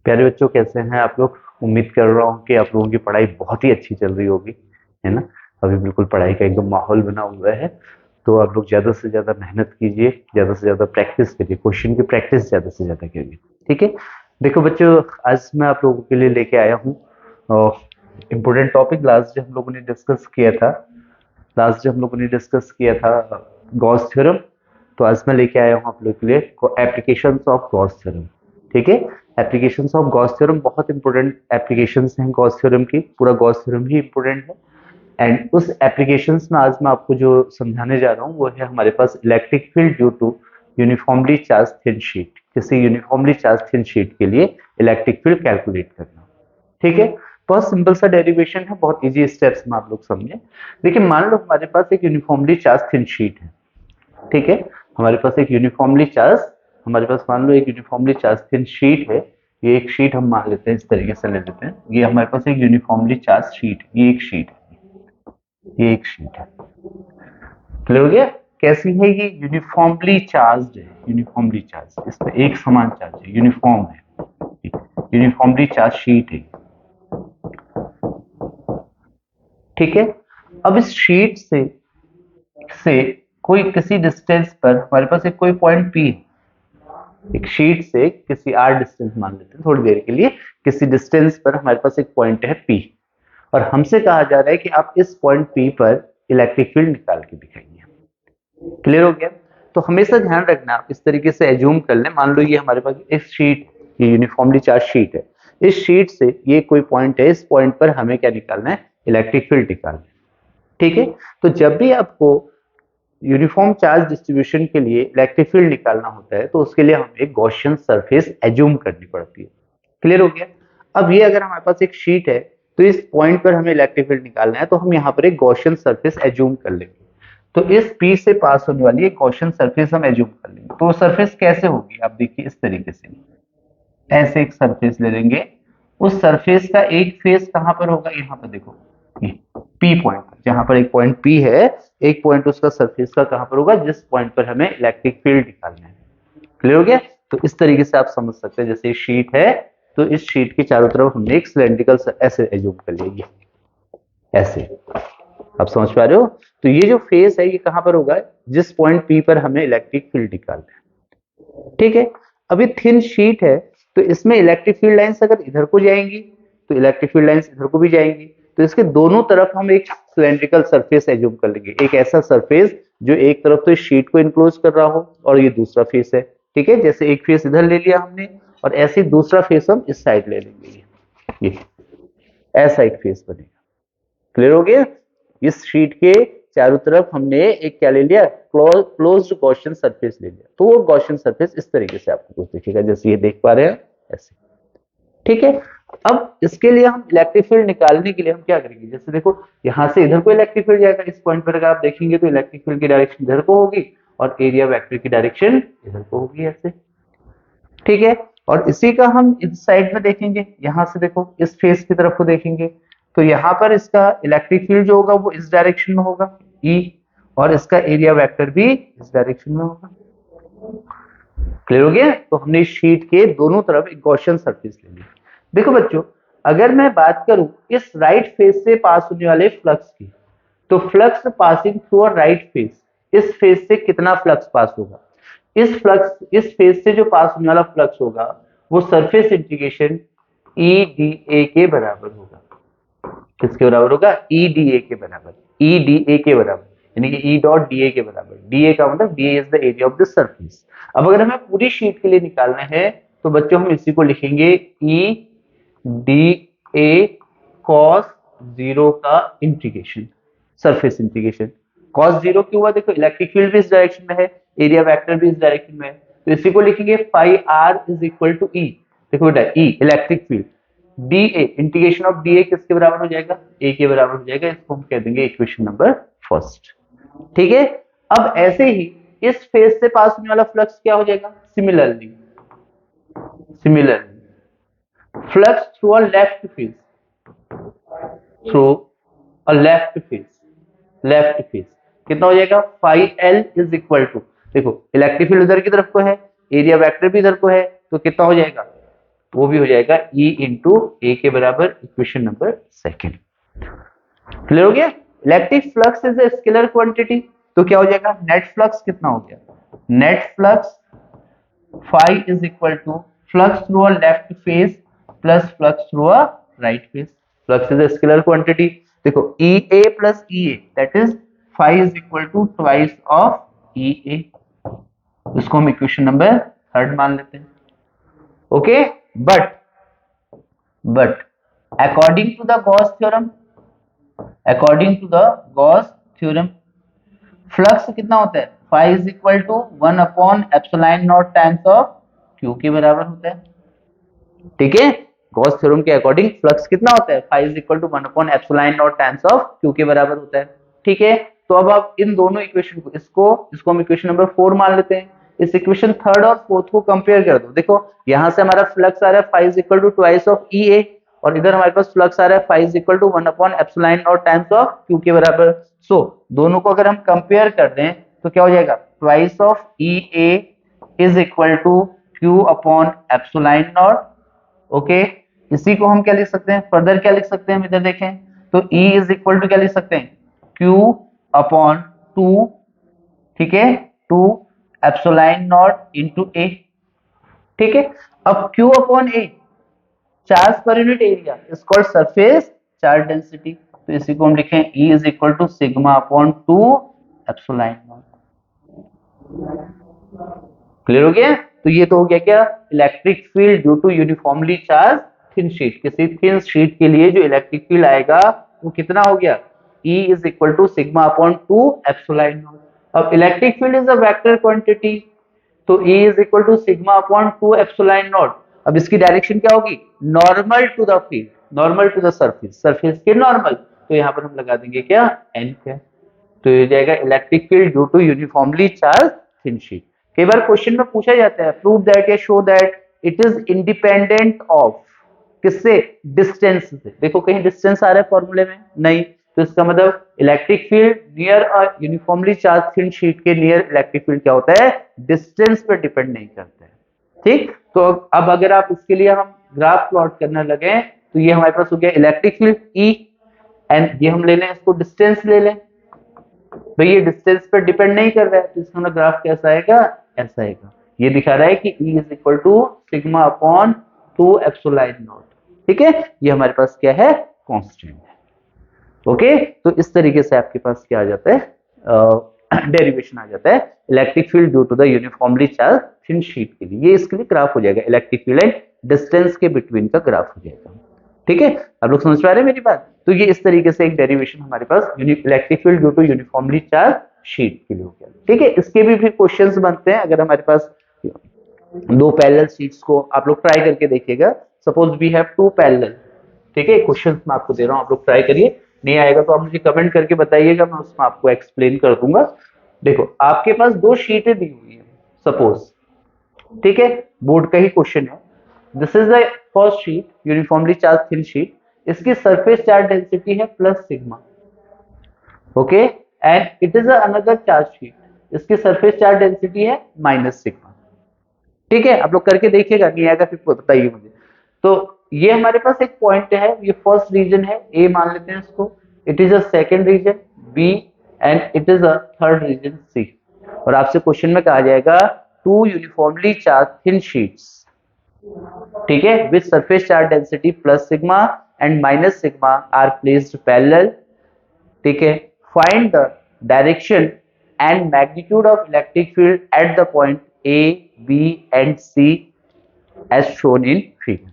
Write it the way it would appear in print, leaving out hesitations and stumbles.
प्यारे बच्चों, कैसे हैं आप लोग? उम्मीद कर रहा हूँ कि आप लोगों की पढ़ाई बहुत ही अच्छी चल रही होगी, है ना। अभी बिल्कुल पढ़ाई का एकदम माहौल बना हुआ है। तो आप लोग ज्यादा से ज्यादा मेहनत कीजिए, ज्यादा से ज्यादा प्रैक्टिस करिए, क्वेश्चन की प्रैक्टिस ज्यादा से ज्यादा करिए। ठीक है। देखो बच्चों, आज मैं आप लोगों के लिए लेके आया हूँ इम्पोर्टेंट टॉपिक। लास्ट जब हम लोगों ने डिस्कस किया था गॉस थ्योरम। तो आज मैं लेके आया हूँ आप लोग के लिए एप्लीकेशंस ऑफ गॉस थ्योरम। ठीक है। एप्लीकेशंस ऑफ गॉस थ्योरम बहुत इंपॉर्टेंट एप्लीकेशंस हैं गॉस थ्योरम की। पूरा गॉस थ्योरम ही इंपॉर्टेंट है। एंड उस एप्लीकेशंस में आज मैं आपको जो समझाने जा रहा हूँ वो है हमारे पास electric field due to uniformly charge thin sheet. किसी यूनिफॉर्मली चार्ज थिन शीट के लिए इलेक्ट्रिक फील्ड कैलकुलेट करना। ठीक है। बहुत सिंपल सा डेरिवेशन है, बहुत इजी स्टेप्स में आप लोग समझे। देखिए, मान लो हमारे पास एक यूनिफॉर्मली चार्ज थिन शीट है। ठीक है। हमारे पास एक यूनिफॉर्मली चार्ज हमारे पास मान लो एक यूनिफॉर्मली चार्ज थिन शीट है। ये एक शीट हम मान लेते हैं, इस तरीके से ले लेते हैं। ये हमारे पास एक यूनिफॉर्मली चार्ज शीट, ये एक शीट है, ये एक शीट है। क्लियर हो गया? कैसी है ये? यूनिफॉर्मली चार्ज है, यूनिफॉर्मली चार्ज, इस पे एक समान चार्ज है, यूनिफॉर्म है, यूनिफॉर्मली चार्ज शीट है। ठीक है। अब इस शीट से कोई किसी डिस्टेंस पर हमारे पास एक कोई पॉइंट पी है। एक शीट से किसी आर डिस्टेंस मान लेते हैं थोड़ी देर के लिए, किसी डिस्टेंस पर हमारे पास एक पॉइंट है पी। और हमसे कहा जा रहा है कि आप इस पॉइंट पी पर इलेक्ट्रिक फील्ड निकाल के दिखाइए। क्लियर हो गया? तो हमेशा ध्यान रखना, आप इस तरीके से एज्यूम कर लें। मान लो ये हमारे पास इस शीट, ये यूनिफॉर्मली चार्ज शीट है। इस शीट से ये कोई पॉइंट है, इस पॉइंट पर हमें क्या निकालना है? इलेक्ट्रिक फील्ड निकालना है। ठीक है। तो जब भी आपको यूनिफॉर्म चार्ज डिस्ट्रीब्यूशन के लिए इलेक्ट्रिक फील्ड निकालना होता है तो उसके लिए हमें एक गॉसियन सरफेस एज्यूम करनी पड़ती है। क्लियर हो गया? अब ये अगर हमारे पास एक शीट है, तो इस पॉइंट पर हमें इलेक्ट्रिक फील्ड निकालना है, तो हम यहाँ पर एक गॉसियन सरफेस एज्यूम कर लेंगे। तो इस पी से पास होने वाली एक गॉसियन सरफेस हम एज्यूम कर लेंगे। तो सरफेस कैसे होगी? आप देखिए इस तरीके से, ऐसे एक सरफेस ले लेंगे। उस सरफेस का एक फेस कहां पर होगा? यहाँ पर देखो, ये पी पॉइंट, जहां पर एक पॉइंट पी है, एक पॉइंट उसका सरफेस का कहां पर होगा? जिस पॉइंट पर हमें इलेक्ट्रिक फील्ड निकालना है। क्लियर हो गया? तो इस तरीके से आप समझ सकते हैं, जैसे शीट है तो इस शीट के चारों तरफ हमने एक सिलेंड्रिकल ऐसे एज्यूम कर लिया, ऐसे। आप समझ पा रहे हो? तो ये जो फेस है ये कहां पर होगा? जिस पॉइंट पी पर हमें इलेक्ट्रिक फील्ड निकालना है। ठीक है। अब ये थिन शीट है, तो इसमें इलेक्ट्रिक फील्ड लाइंस अगर इधर को जाएंगी तो इलेक्ट्रिक फील्ड लाइंस इधर को भी जाएंगी। तो इसके दोनों तरफ हम एक सिलेंड्रिकल सरफेस एज्यूम कर लेंगे, एक ऐसा सरफेस जो एक तरफ तो इस शीट को इनक्लोज कर रहा हो और ये दूसरा फेस है। ठीक है। जैसे एक फेस इधर ले लिया हमने और ऐसे दूसरा फेस हम इस साइड ले लेंगे, ये ऐसा एक फेस बनेगा। क्लियर हो गया? इस शीट के चारों तरफ हमने एक क्या ले लिया? क्लोज्ड गॉसियन सरफेस ले लिया। तो वो गॉसियन सरफेस इस तरीके से आपको कुछ दिखेगा, जैसे ये देख पा रहे हैं, ऐसे। ठीक है। अब इसके लिए हम इलेक्ट्रिक फील्ड निकालने के लिए हम क्या करेंगे? जैसे देखो, यहां से इधर को इलेक्ट्रिक फील्ड जाएगा, इस पॉइंट पर अगर आप देखेंगे तो इलेक्ट्रिक फील्ड की डायरेक्शन इधर को होगी और एरिया वेक्टर की डायरेक्शन इधर को होगी, ऐसे। ठीक है। और इसी का हम इस साइड में देखेंगे, यहां से देखो इस फेस की तरफ को देखेंगे, तो यहाँ पर इसका इलेक्ट्रिक फील्ड जो होगा वो इस डायरेक्शन में होगा, ई। और इसका एरिया वेक्टर भी इस डायरेक्शन में होगा। क्लियर हो गया? तो हमने इस शीट के दोनों तरफ एक गॉसियन सरफेस ले ली। देखो बच्चों, अगर मैं बात करूं इस राइट फेस से पास होने वाले फ्लक्स की, तो flux passing through a right face, इस फेस से कितना फ्लक्स पास होगा? इस फेस से जो पास होने वाला फ्लक्स होगा वो सरफेस इंटीग्रेशन ई डी ए के बराबर होगा। किसके बराबर होगा? ई डी ए के बराबर, ई डी ए के बराबर, यानी कि ई डॉट डी ए के बराबर। डी ए का मतलब D is the area of the surface. अब अगर हमें पूरी शीट के लिए निकालना है तो बच्चों हम इसी को लिखेंगे E d A cos zero का integration, surface integration. Cos zero क्यों हुआ? देखो इलेक्ट्रिक फील्ड भी इस डायरेक्शन में है, एरिया वेक्टर भी इस डायरेक्शन में है, तो इसी को लिखेंगे phi R is equal to E. देखो बेटा, E electric field, d A integration of d A किसके बराबर हो जाएगा? ए के बराबर हो जाएगा। इसको हम कह देंगे इक्वेशन नंबर फर्स्ट। ठीक है। अब ऐसे ही इस फेज से पास होने वाला फ्लक्स क्या हो जाएगा? Similarly flux through a left face, through a left face कितना हो जाएगा? Five L is equal to, देखो इलेक्ट्रिक फील्ड उधर की तरफ को है, एरिया वेक्टर भी इधर को है, तो कितना हो जाएगा? वो भी हो जाएगा E इंटू ए के बराबर, इक्वेशन नंबर सेकेंड। क्लियर हो गया? Electric flux is a scalar quantity, तो क्या हो जाएगा, नेट फ्लक्स कितना हो गया, net flux phi is equal to flux through a left face plus flux through a right face. Flux is a scalar quantity, देखो E A plus E A, that is phi is equal to twice of E A, इसको हम equation number third मान लेते हैं। Okay, but according to the Gauss theorem, according to the Gauss theorem flux कितना होता है, phi is equal to 1 upon epsilon not times of Q के बराबर होता है। ठीक है, गॉस थ्योरम के अकॉर्डिंग फ्लक्स कितना होता है, phi is equal to 1 upon epsilon not times of Q के बराबर होता है। ठीक है, तो अब आप इन दोनों इक्वेशन को, इसको हम इक्वेशन नंबर 4 मान लेते हैं। इस इक्वेशन थर्ड और फोर्थ को कंपेयर कर दो, देखो यहां से हमारा फ्लक्स आ रहा है phi is equal to twice of E A, और इधर हमारे पास फ्लक्स आ रहा है phi is equal to 1 upon epsilon not times of Q के बराबर। सो दोनों को अगर हम कंपेयर कर दें तो क्या हो जाएगा, twice of E A is equal to Q upon epsilon not. Okay, इसी को हम क्या लिख सकते हैं, फर्दर क्या लिख सकते हैं, हम इधर देखें तो E इज इक्वल टू क्या लिख सकते हैं, Q अपॉन 2, ठीक है, 2 एप्सिलॉन नॉट इंटू ए। ठीक है, अब Q upon A charge per unit area is called surface charge density, तो इसी को हम लिखें E is equal to sigma upon 2 epsilon not. Clear हो गया? तो ये तो हो गया क्या, electric field due to uniformly charge thin sheet. किसी थिन शीट के लिए जो इलेक्ट्रिक फील्ड आएगा वो कितना हो गया, E is equal to sigma upon 2 epsilon naught. अब electric field is a vector quantity, तो E is equal to sigma upon 2 epsilon naught. अब इसकी डायरेक्शन क्या होगी, normal to the field, normal to the surface, surface के normal, तो यहाँ पर हम लगा देंगे क्या, n क्या, तो ये जाएगा electric field due to uniformly charge thin sheet. कई बार क्वेश्चन में पूछा जाता है प्रूव दैट या show that it is independent of, किससे, डिस्टेंस से। देखो कहीं डिस्टेंस आ रहा है फॉर्मूले में, नहीं, तो इसका मतलब electric field near a uniformly charge thin sheet के नियर इलेक्ट्रिक फील्ड क्या होता है, डिस्टेंस पर डिपेंड नहीं करता है। ठीक, तो अब अगर आप इसके लिए हम ग्राफ प्लॉट करने लगे तो ये हमारे पास हो गया इलेक्ट्रिक फील्ड E, एंड ये हम ले लें इसको डिस्टेंस ले लें, भाई ये डिस्टेंस पर डिपेंड नहीं कर रहा है, तो इसका ग्राफ कैसा आएगा, ऐसा आएगा। ये दिखा रहा है कि E is equal to sigma upon 2 epsilon not. ठीक है, ये हमारे पास क्या है, कांस्टेंट है। ओके, तो इस तरीके से आपके पास क्या आ जाता है, डेरिवेशन आ जाता है electric field due to the uniformly charge thin sheet के लिए। ये इसके लिए ग्राफ हो जाएगा, इलेक्ट्रिक फील्ड एंड डिस्टेंस के बिटवीन का ग्राफ हो जाएगा। ठीक है, आप लोग समझ पा रहे हैं मेरी बात? तो ये इस तरीके से एक डेरिवेशन हमारे पास electric field due to uniformly charge sheet के लिए हो गया। ठीक है, इसके भी फिर क्वेश्चंस बनते हैं अगर हमारे पास दो पैरेलल शीट्स को, आप लोग ट्राई करके देखिएगा, सपोज वी हैव 2 पैरेलल। ठीक है, क्वेश्चंस मैं आपको दे रहा हूं, आप लोग ट्राई करिए, नहीं आएगा तो आप मुझे कमेंट करके बताइएगा, मैं उसमें आपको एक्सप्लेन कर दूंगा। देखो आपके पास 2 शीटें दी हुई है सपोज, ठीक है, बोर्ड का ही क्वेश्चन है। This is the first sheet, uniformly charge thin sheet, इसकी सरफेस चार्ज डेंसिटी है plus sigma, okay, and it is another charge sheet, इसकी सरफेस चार्ज डेंसिटी है माइनस सिग्मा। ठीक है, आप लोग करके देखिएगा, नहीं आएगा फिर बताइए मुझे। तो ये हमारे पास एक पॉइंट है, ये फर्स्ट रीजन है, ए मान लेते हैं इसको, it is a second region B, and it is a third region C. और आपसे क्वेश्चन में कहा जाएगा 2 यूनिफॉर्मली चार्ज थिन शीट्स, ठीक है, with surface charge density plus sigma and minus sigma are placed parallel. ठीक है, find the direction and magnitude of electric field at the point A, B and C as shown in figure।